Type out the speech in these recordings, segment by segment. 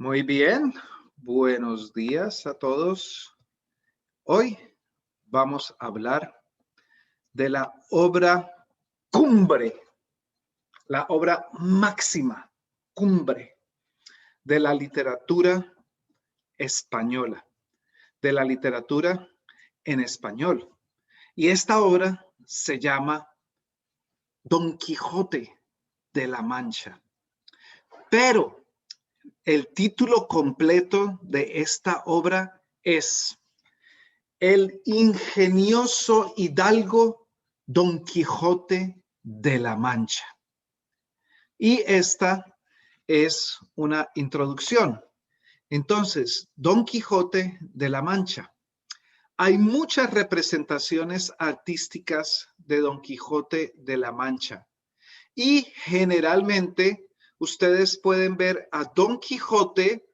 Muy bien, buenos días a todos. Hoy vamos a hablar de la obra cumbre, la obra máxima, cumbre de la literatura española, de la literatura en español. Y esta obra se llama Don Quijote de la Mancha. Pero el título completo de esta obra es El ingenioso hidalgo Don Quijote de la Mancha. Y esta es una introducción. Entonces, Don Quijote de la Mancha. Hay muchas representaciones artísticas de Don Quijote de la Mancha. Y generalmente ustedes pueden ver a Don Quijote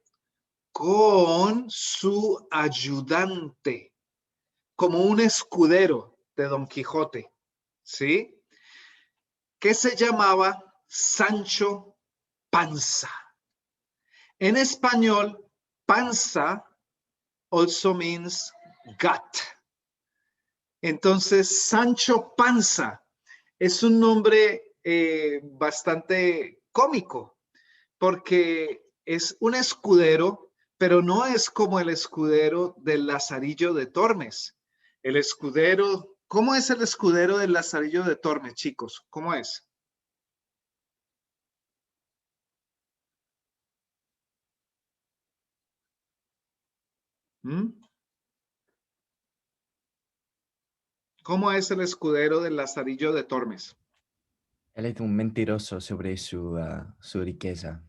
con su ayudante, como un escudero de Don Quijote, ¿sí? Que se llamaba Sancho Panza. En español, panza also means gut. Entonces, Sancho Panza es un nombre bastante cómico, porque es un escudero, pero no es como el escudero del Lazarillo de Tormes. El escudero, ¿cómo es el escudero del Lazarillo de Tormes, chicos? ¿Cómo es? ¿Mm? ¿Cómo es el escudero del Lazarillo de Tormes? Él es un mentiroso sobre su riqueza.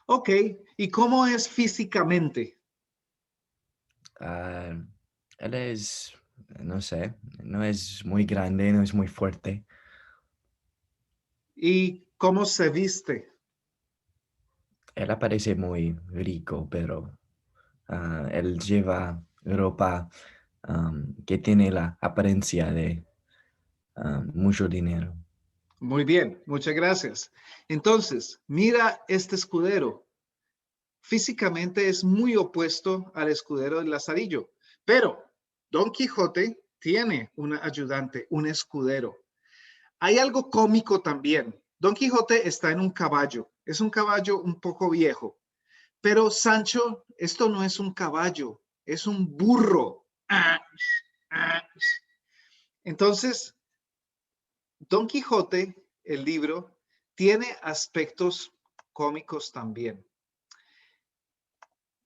Ok, ¿y cómo es físicamente? Ah, Él es, no sé, no es muy grande, no es muy fuerte. ¿Y cómo se viste? Él aparece muy rico, pero él lleva ropa que tiene la apariencia de mucho dinero. Muy bien, muchas gracias. Entonces, mira este escudero. Físicamente es muy opuesto al escudero del Lazarillo, pero Don Quijote tiene un ayudante, un escudero. Hay algo cómico también. Don Quijote está en un caballo, es un caballo un poco viejo, pero Sancho, esto no es un caballo, es un burro. Entonces, Don Quijote, el libro, tiene aspectos cómicos también.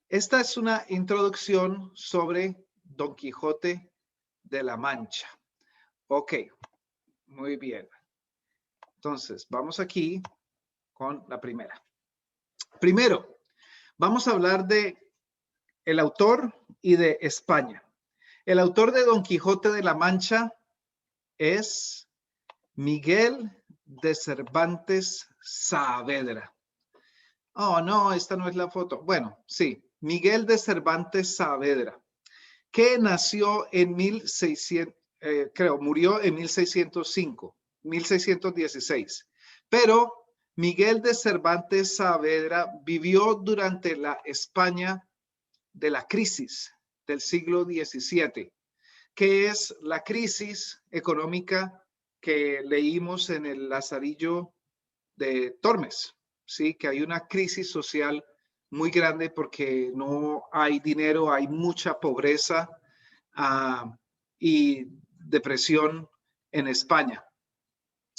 Esta es una introducción sobre Don Quijote de la Mancha. Ok, muy bien. Entonces, vamos aquí con la primera. Primero, vamos a hablar de el autor y de España. El autor de Don Quijote de la Mancha es Miguel de Cervantes Saavedra. Oh, no, esta no es la foto. Bueno, sí, Miguel de Cervantes Saavedra, que nació en 1600, creo, murió en 1605, 1616. Pero Miguel de Cervantes Saavedra vivió durante la España de la crisis del siglo XVII, que es la crisis económica que leímos en el Lazarillo de Tormes, ¿sí? Que hay una crisis social muy grande porque no hay dinero, hay mucha pobreza y depresión en España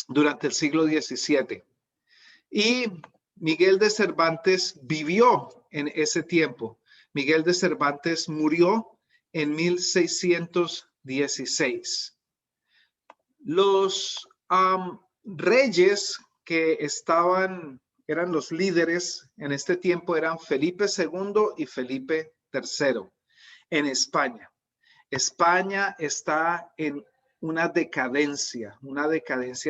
durante el siglo XVII. Y Miguel de Cervantes vivió en ese tiempo. Miguel de Cervantes murió en 1616. Los reyes que eran los líderes en este tiempo eran Felipe II y Felipe III en España. España está en una decadencia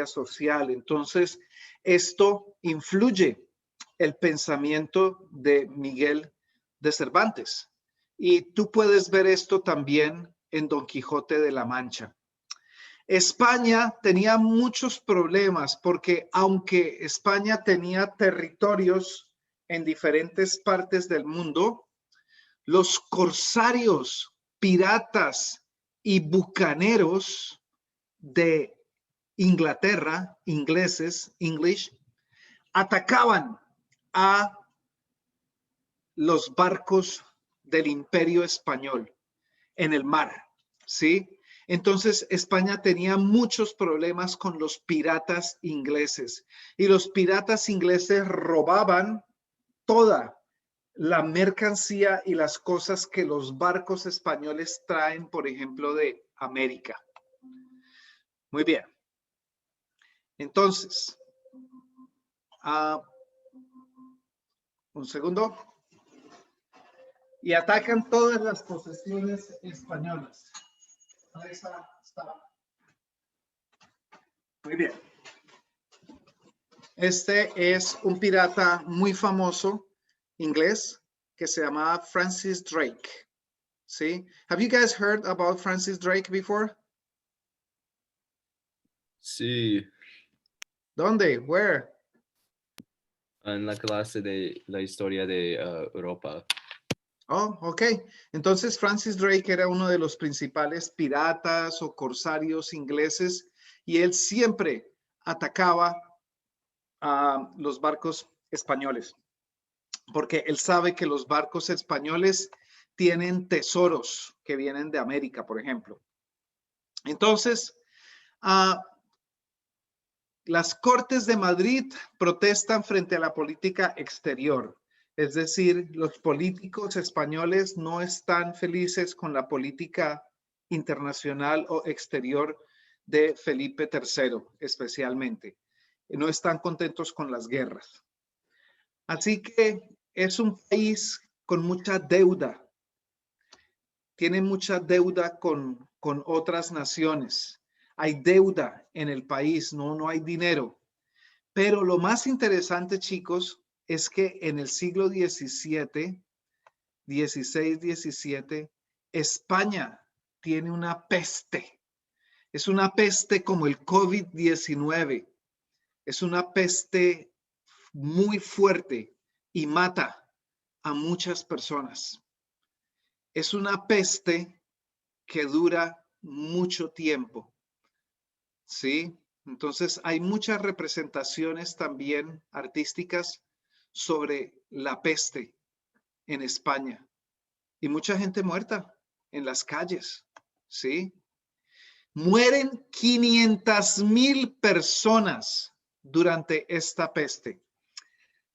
social. Entonces, esto influye el pensamiento de Miguel de Cervantes. Y tú puedes ver esto también en Don Quijote de la Mancha. España tenía muchos problemas porque aunque España tenía territorios en diferentes partes del mundo, los corsarios, piratas y bucaneros de Inglaterra, ingleses, English, atacaban a los barcos del Imperio Español en el mar, ¿sí? Entonces España tenía muchos problemas con los piratas ingleses y los piratas ingleses robaban toda la mercancía y las cosas que los barcos españoles traen, por ejemplo, de América. Muy bien. Entonces, un segundo. Y atacan todas las posesiones españolas. Ahí está. Muy bien. Este es un pirata muy famoso inglés que se llama Francis Drake. ¿Sí? Have you guys heard about Francis Drake before? Sí, ¿Dónde? Where? en la clase de la historia de Europa. Oh, ok. Entonces Francis Drake era uno de los principales piratas o corsarios ingleses y él siempre atacaba a los barcos españoles porque él sabe que los barcos españoles tienen tesoros que vienen de América, por ejemplo. Entonces, las Cortes de Madrid protestan frente a la política exterior. Es decir, los políticos españoles no están felices con la política internacional o exterior de Felipe III, especialmente. No están contentos con las guerras. Así que es un país con mucha deuda. Tiene mucha deuda con otras naciones. Hay deuda en el país, no hay dinero. Pero lo más interesante, chicos, es que en el siglo XVII, XVI, XVII, España tiene una peste. Es una peste como el COVID-19. Es una peste muy fuerte y mata a muchas personas. Es una peste que dura mucho tiempo. ¿Sí? Entonces hay muchas representaciones también artísticas sobre la peste en España y mucha gente muerta en las calles, ¿sí? Mueren 500,000 personas durante esta peste.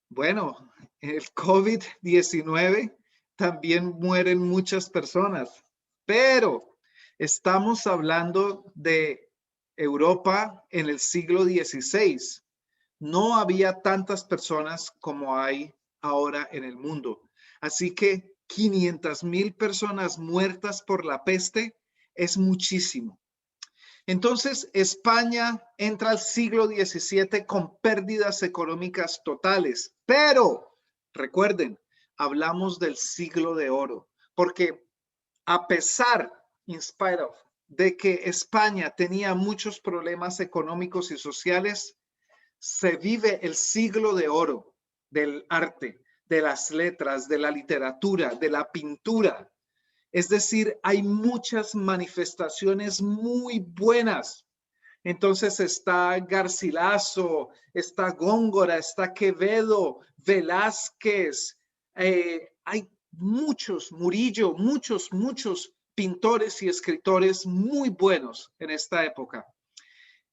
Bueno, el COVID-19 también mueren muchas personas, pero estamos hablando de Europa en el siglo XVI. No había tantas personas como hay ahora en el mundo. Así que 500,000 personas muertas por la peste es muchísimo. Entonces, España entra al siglo XVII con pérdidas económicas totales, pero recuerden, hablamos del siglo de oro, porque a pesar, in spite of, de que España tenía muchos problemas económicos y sociales, se vive el siglo de oro del arte, de las letras, de la literatura, de la pintura. Es decir, hay muchas manifestaciones muy buenas. Entonces está Garcilaso, está Góngora, está Quevedo, Velázquez, hay muchos, Murillo, muchos pintores y escritores muy buenos en esta época.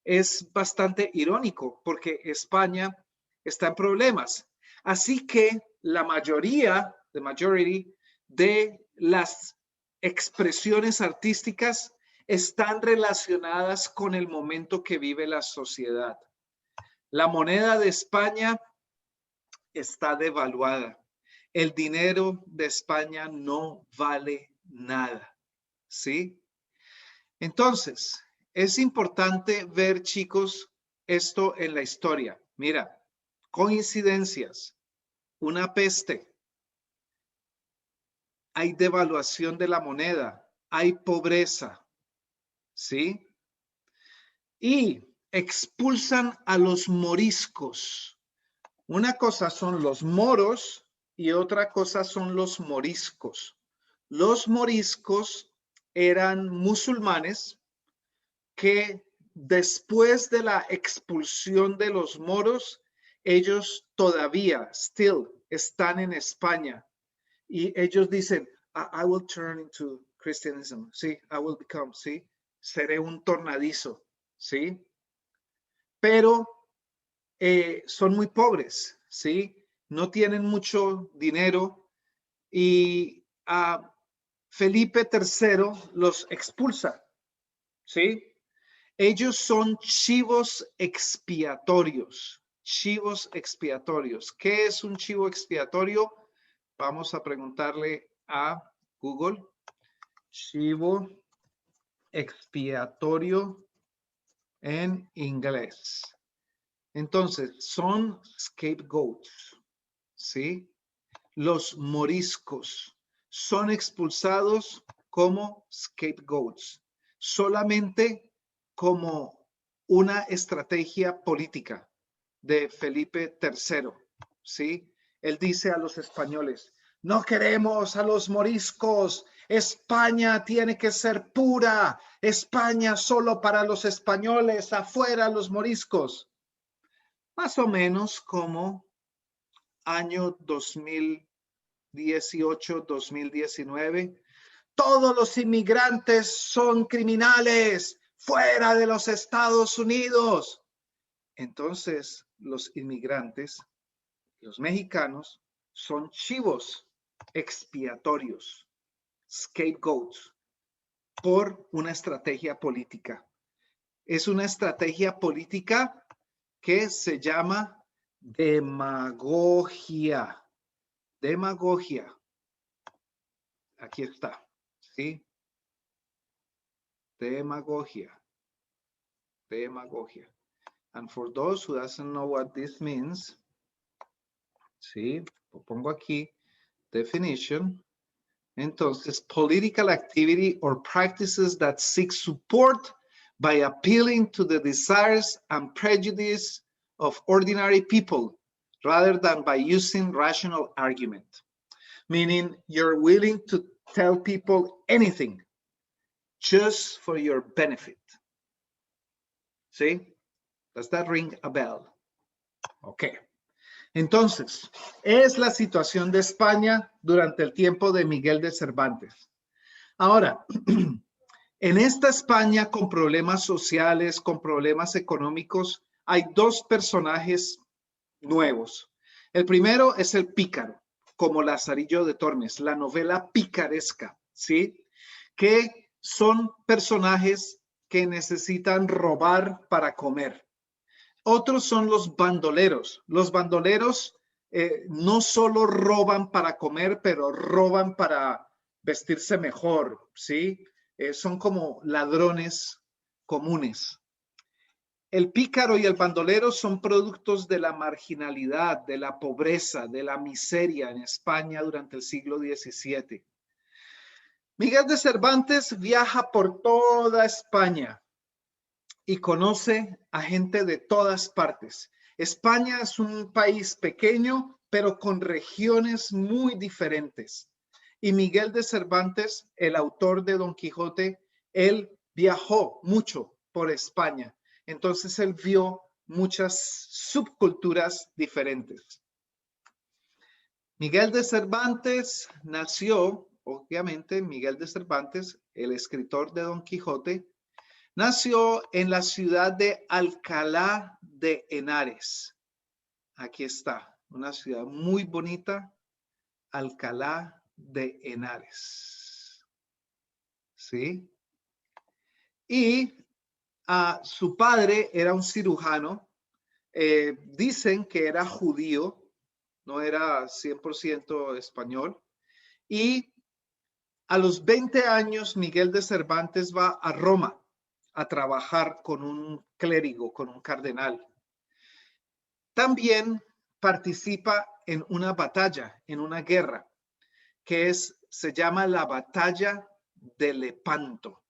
Es bastante irónico porque España está en problemas. Así que la mayoría, the majority, de las expresiones artísticas están relacionadas con el momento que vive la sociedad. La moneda de España está devaluada. El dinero de España no vale nada, ¿sí? Entonces, es importante ver, chicos, esto en la historia. Mira, coincidencias, una peste, hay devaluación de la moneda, hay pobreza, ¿sí? Y expulsan a los moriscos. Una cosa son los moros y otra cosa son los moriscos. Los moriscos eran musulmanes que después de la expulsión de los moros, ellos todavía, still, están en España. Y ellos dicen, I will turn into Christianism, ¿sí? I will become, ¿sí? Seré un tornadizo, ¿sí? Pero son muy pobres, ¿sí? No tienen mucho dinero y a Felipe III los expulsa, ¿sí? Ellos son chivos expiatorios, chivos expiatorios. ¿Qué es un chivo expiatorio? Vamos a preguntarle a Google. Chivo expiatorio en inglés. Entonces, son scapegoats, ¿sí? Los moriscos son expulsados como scapegoats, solamente como una estrategia política de Felipe III, ¿sí? Él dice a los españoles, no queremos a los moriscos, España tiene que ser pura, España solo para los españoles, afuera los moriscos. Más o menos como año 2018, 2019. Todos los inmigrantes son criminales, fuera de los Estados Unidos. Entonces, los inmigrantes, los mexicanos, son chivos expiatorios, scapegoats, por una estrategia política. Es una estrategia política que se llama demagogia. Demagogia. Aquí está, ¿sí? Demagogia. Demagogia. And for those who doesn't know what this means, ¿sí? Lo pongo aquí, definition. Entonces, political activity or practices that seek support by appealing to the desires and prejudice of ordinary people rather than by using rational argument. Meaning you're willing to tell people anything just for your benefit. ¿Sí? Does that ring a bell? Okay. Entonces, es la situación de España durante el tiempo de Miguel de Cervantes. Ahora, en esta España con problemas sociales, con problemas económicos, hay dos personajes nuevos. El primero es el pícaro, como Lazarillo de Tormes, la novela picaresca, ¿sí? Que son personajes que necesitan robar para comer. Otros son los bandoleros. Los bandoleros no solo roban para comer, pero roban para vestirse mejor, ¿sí? Son como ladrones comunes. El pícaro y el bandolero son productos de la marginalidad, de la pobreza, de la miseria en España durante el siglo XVII. Miguel de Cervantes viaja por toda España y conoce a gente de todas partes. España es un país pequeño, pero con regiones muy diferentes. Y Miguel de Cervantes, el autor de Don Quijote, él viajó mucho por España. Entonces él vio muchas subculturas diferentes. Miguel de Cervantes nació, obviamente, Miguel de Cervantes, el escritor de Don Quijote, nació en la ciudad de Alcalá de Henares. Aquí está, una ciudad muy bonita, Alcalá de Henares. ¿Sí? Y su padre era un cirujano. Dicen que era judío, no era 100% español. Y a los 20 años, Miguel de Cervantes va a Roma a trabajar con un clérigo, con un cardenal. También participa en una batalla, en una guerra, que se llama la Batalla de Lepanto.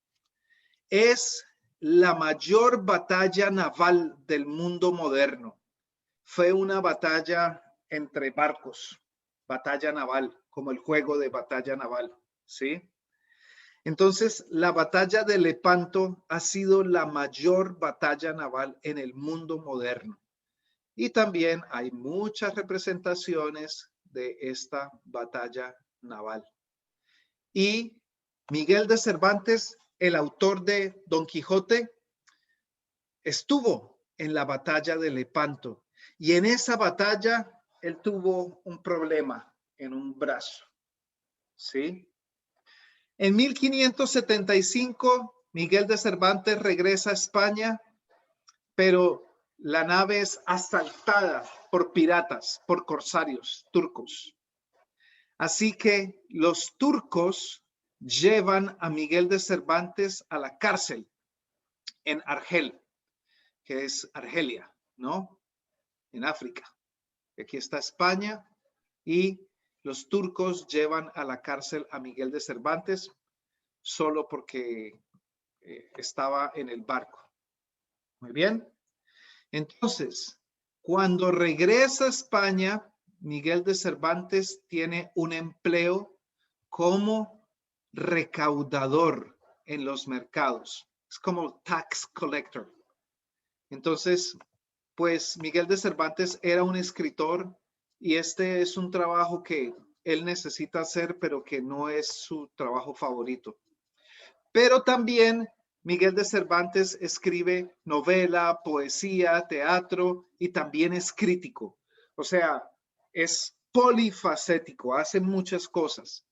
Es la mayor batalla naval del mundo moderno. fue una batalla entre barcos, batalla naval, como el juego de batalla naval, ¿sí? Entonces, la batalla de Lepanto ha sido la mayor batalla naval en el mundo moderno. Y también hay muchas representaciones de esta batalla naval. Y Miguel de Cervantes, el autor de Don Quijote, estuvo en la batalla de Lepanto. Y en esa batalla, él tuvo un problema en un brazo. ¿Sí? En 1575, Miguel de Cervantes regresa a España, pero la nave es asaltada por piratas, por corsarios turcos. Así que los turcos llevan a Miguel de Cervantes a la cárcel en Argel, que es Argelia, ¿no? En África. Aquí está España y los turcos llevan a la cárcel a Miguel de Cervantes solo porque estaba en el barco. Muy bien. Entonces, cuando regresa a España, Miguel de Cervantes tiene un empleo como recaudador en los mercados. Es como tax collector. Entonces, pues Miguel de Cervantes era un escritor y este es un trabajo que él necesita hacer, pero que no es su trabajo favorito. Pero también Miguel de Cervantes escribe novela, poesía, teatro y también es crítico. O sea, es polifacético, hace muchas cosas.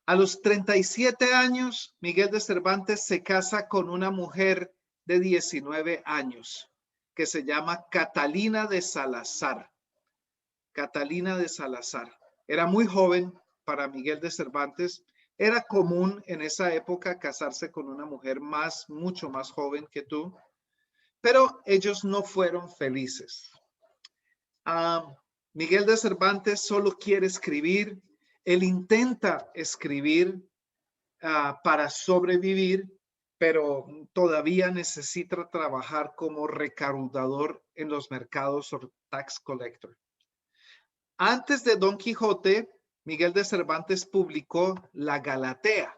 A los 37 años, Miguel de Cervantes se casa con una mujer de 19 años que se llama Catalina de Salazar. Catalina de Salazar. Era muy joven para Miguel de Cervantes. Era común en esa época casarse con una mujer mucho más joven que tú, pero ellos no fueron felices. Miguel de Cervantes solo quiere escribir. Él intenta escribir para sobrevivir, pero todavía necesita trabajar como recaudador en los mercados o tax collector. Antes de Don Quijote, Miguel de Cervantes publicó La Galatea.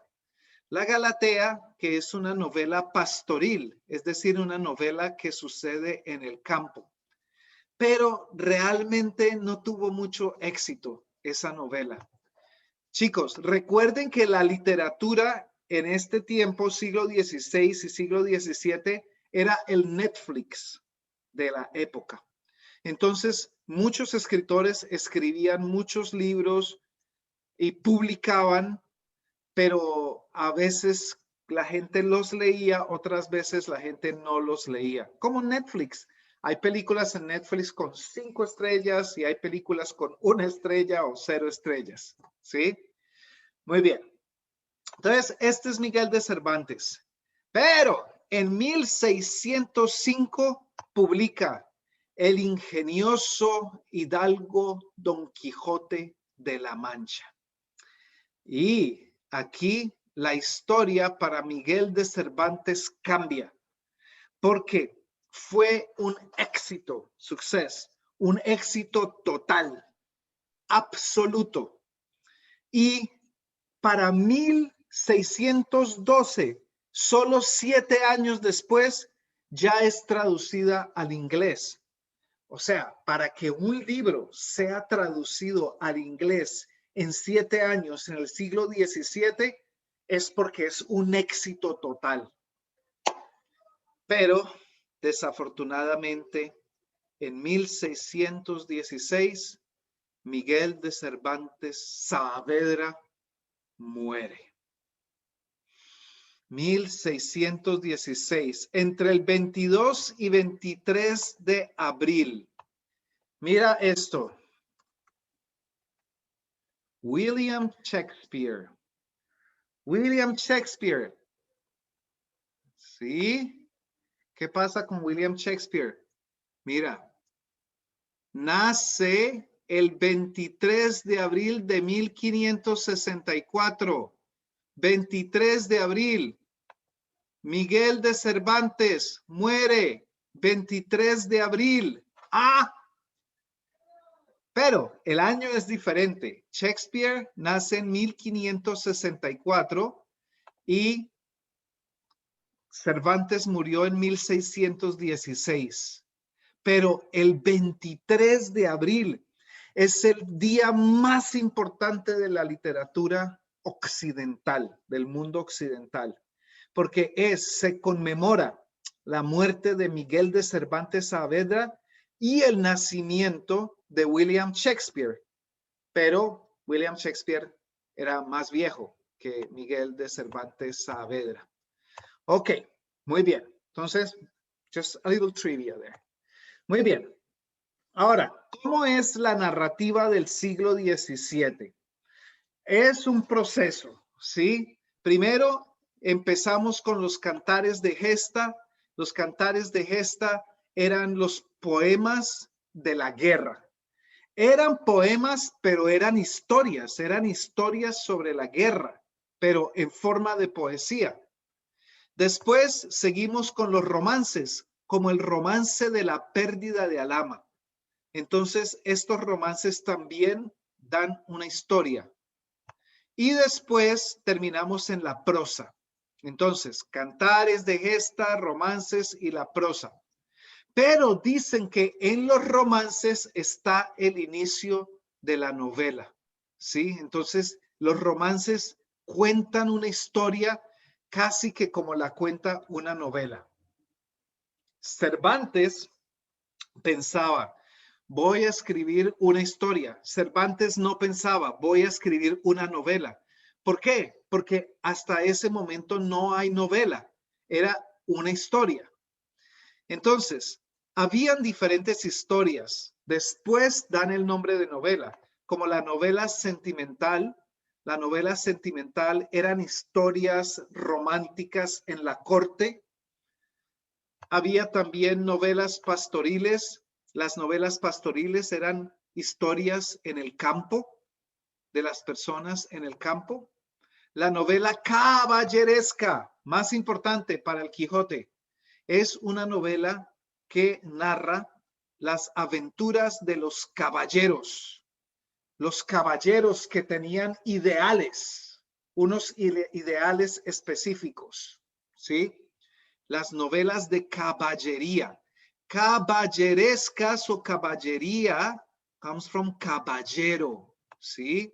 La Galatea, que es una novela pastoril, es decir, una novela que sucede en el campo. Pero realmente no tuvo mucho éxito esa novela. Chicos, recuerden que la literatura en este tiempo, siglo XVI y siglo XVII, era el Netflix de la época. Entonces, muchos escritores escribían muchos libros y publicaban, pero a veces la gente los leía, otras veces la gente no los leía. Como Netflix. Hay películas en Netflix con 5 estrellas y hay películas con 1 estrella o 0 estrellas. ¿Sí? Muy bien. Entonces, este es Miguel de Cervantes. Pero en 1605 publica El ingenioso hidalgo Don Quijote de la Mancha. Y aquí la historia para Miguel de Cervantes cambia, porque fue un éxito, un éxito total, absoluto. Y para 1612, solo 7 años después, ya es traducida al inglés. O sea, para que un libro sea traducido al inglés en 7 años en el siglo XVII, es porque es un éxito total. Pero, desafortunadamente, en 1616, Miguel de Cervantes Saavedra muere. 1616, entre el 22 y 23 de abril. Mira esto. William Shakespeare. William Shakespeare. ¿Sí? ¿Qué pasa con William Shakespeare? Mira. Nace el 23 de abril de 1564. 23 de abril. Miguel de Cervantes muere 23 de abril. Pero el año es diferente. Shakespeare nace en 1564 y Cervantes murió en 1616. Pero el 23 de abril es el día más importante de la literatura occidental, del mundo occidental, porque se conmemora la muerte de Miguel de Cervantes Saavedra y el nacimiento de William Shakespeare. Pero William Shakespeare era más viejo que Miguel de Cervantes Saavedra. Ok, muy bien. Entonces, just a little trivia there. Muy bien. Ahora, ¿cómo es la narrativa del siglo XVII? Es un proceso, ¿sí? Primero empezamos con los cantares de gesta. Los cantares de gesta eran los poemas de la guerra. Eran poemas, pero eran historias sobre la guerra, pero en forma de poesía. Después seguimos con los romances, como el romance de la pérdida de Alhama. Entonces, estos romances también dan una historia. Y después terminamos en la prosa. Entonces, cantares de gesta, romances y la prosa. Pero dicen que en los romances está el inicio de la novela, ¿sí? Entonces, los romances cuentan una historia casi que como la cuenta una novela. Cervantes pensaba, voy a escribir una historia. Cervantes no pensaba, voy a escribir una novela. ¿Por qué? Porque hasta ese momento no hay novela, era una historia. Entonces, habían diferentes historias. Después dan el nombre de novela, como la novela sentimental. La novela sentimental eran historias románticas en la corte. Había también novelas pastoriles. Las novelas pastoriles eran historias en el campo, de las personas en el campo. La novela caballeresca, más importante para el Quijote, es una novela que narra las aventuras de los caballeros que tenían ideales, unos ideales específicos, ¿sí? Las novelas de caballería, caballerescas o caballería, comes from caballero, ¿sí?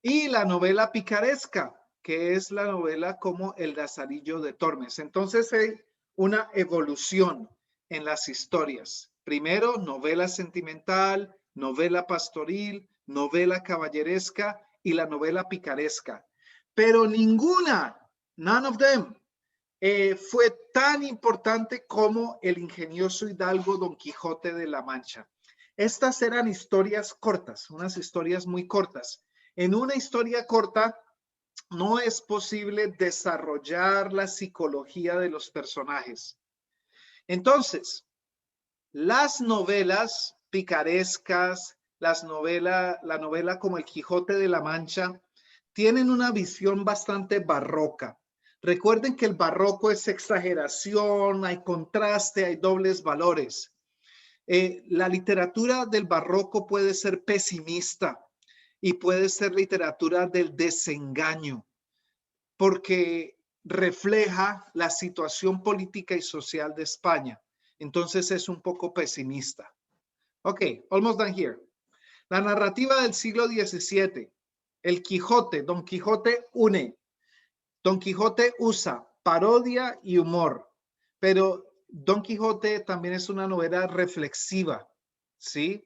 Y la novela picaresca, que es la novela como El Lazarillo de Tormes. Entonces hay una evolución en las historias. Primero, novela sentimental, novela pastoril, novela caballeresca y la novela picaresca. Pero ninguna, none of them, fue tan importante como el ingenioso hidalgo Don Quijote de la Mancha. Estas eran historias cortas, unas historias muy cortas. En una historia corta no es posible desarrollar la psicología de los personajes. Entonces, las novelas picarescas, la novela como El Quijote de la Mancha, tienen una visión bastante barroca. Recuerden que el barroco es exageración, hay contraste, hay dobles valores. La literatura del barroco puede ser pesimista y puede ser literatura del desengaño, porque refleja la situación política y social de España. Entonces es un poco pesimista. Ok, almost done here. La narrativa del siglo XVII. El Quijote, Don Quijote une. Don Quijote usa parodia y humor, pero Don Quijote también es una novela reflexiva, ¿sí?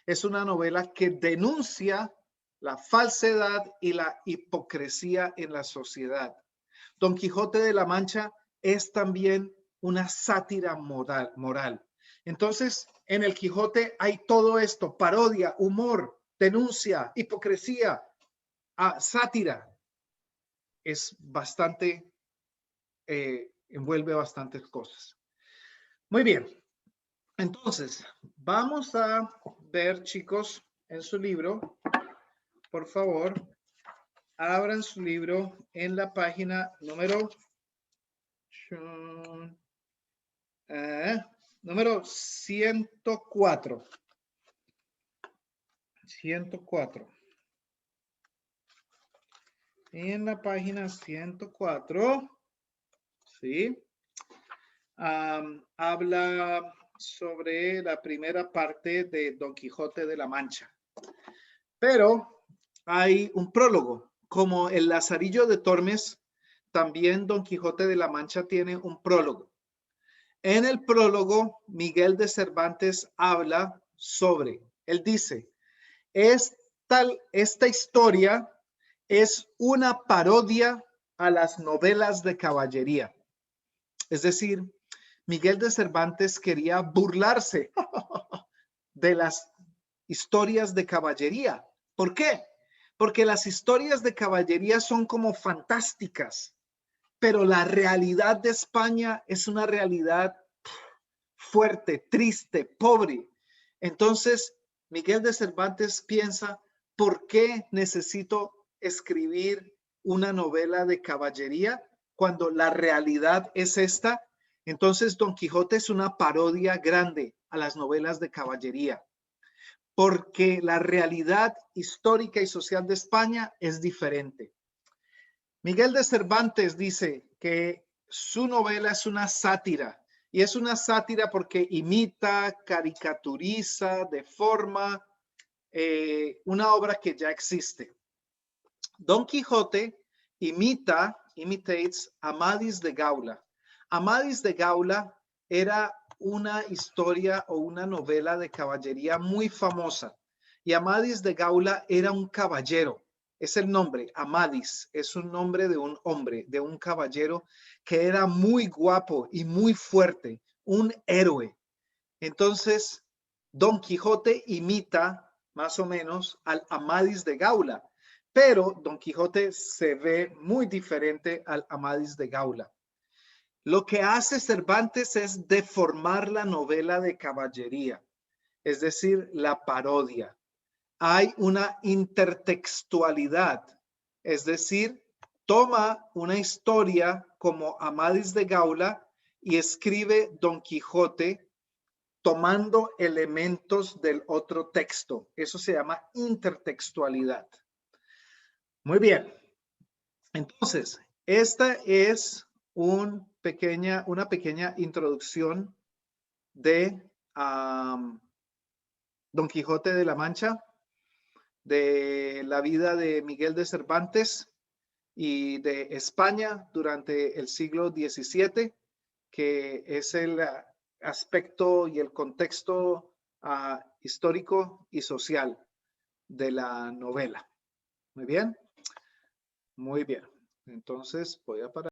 Es una novela que denuncia la falsedad y la hipocresía en la sociedad. Don Quijote de la Mancha es también una sátira moral. Entonces, en el Quijote hay todo esto, parodia, humor, denuncia, hipocresía, sátira. Es bastante, envuelve bastantes cosas. Muy bien. Entonces, vamos a ver, chicos, en su libro, por favor, abran su libro en la página número 104. 104. En la página 104, ¿sí? Habla sobre la primera parte de Don Quijote de la Mancha. Pero hay un prólogo. Como el Lazarillo de Tormes, también Don Quijote de la Mancha tiene un prólogo. En el prólogo, Miguel de Cervantes habla sobre, él dice, esta historia es una parodia a las novelas de caballería. Es decir, Miguel de Cervantes quería burlarse de las historias de caballería. ¿Por qué? Porque las historias de caballería son como fantásticas, pero la realidad de España es una realidad fuerte, triste, pobre. Entonces, Miguel de Cervantes piensa, ¿por qué necesito escribir una novela de caballería cuando la realidad es esta? Entonces, Don Quijote es una parodia grande a las novelas de caballería, porque la realidad histórica y social de España es diferente. Miguel de Cervantes dice que su novela es una sátira, y es una sátira porque imita, caricaturiza, deforma una obra que ya existe. Don Quijote imitates Amadís de Gaula. Amadís de Gaula era una historia o una novela de caballería muy famosa. Y Amadís de Gaula era un caballero. Es el nombre, Amadís, es un nombre de un hombre, de un caballero que era muy guapo y muy fuerte, un héroe. Entonces, Don Quijote imita más o menos al Amadís de Gaula, pero Don Quijote se ve muy diferente al Amadís de Gaula. Lo que hace Cervantes es deformar la novela de caballería, es decir, la parodia. Hay una intertextualidad, es decir, toma una historia como Amadís de Gaula y escribe Don Quijote tomando elementos del otro texto. Eso se llama intertextualidad. Muy bien. Entonces, esta es una pequeña introducción de Don Quijote de la Mancha, de la vida de Miguel de Cervantes y de España durante el siglo XVII, que es el aspecto y el contexto histórico y social de la novela. Muy bien. Muy bien. Entonces voy a parar.